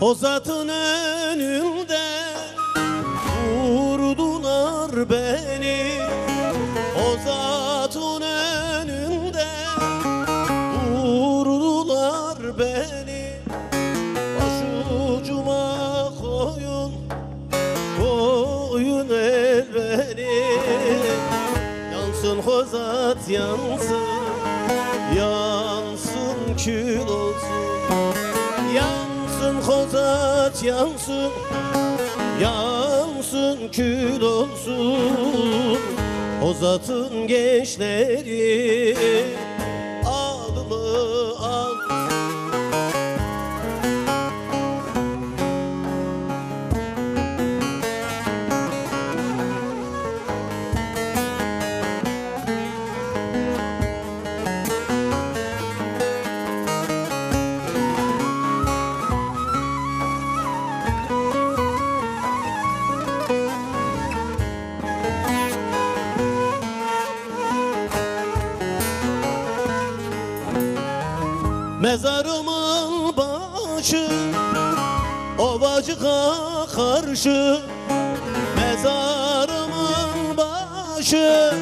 O zatın önünde vurdular beni. O zatın önünde vurdular beni. Başucuma koyun, koyun el beni. Yansın hozat yansın, yansın kül olsun. Yansın hozat yansın, yansın kül olsun. Hozatın gençleri adımı al. Mezarımın başı ovacığa karşı. Mezarımın başı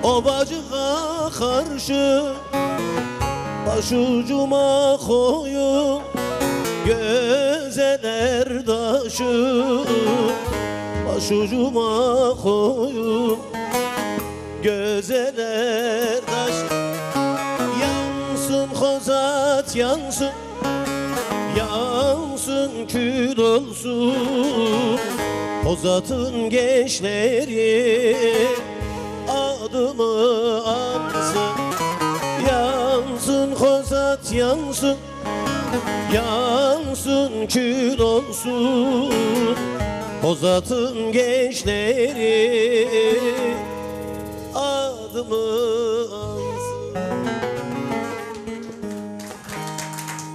ovacığa karşı. Başucuma koyun gözeler taşı. Başucuma koyun gözeler taşı. Yansın hozat yansın, yansın kül olsun. Hozatın gençleri adımı ansın. Yansın hozat yansın, yansın kül olsun. Hozatın gençleri adımı ansın.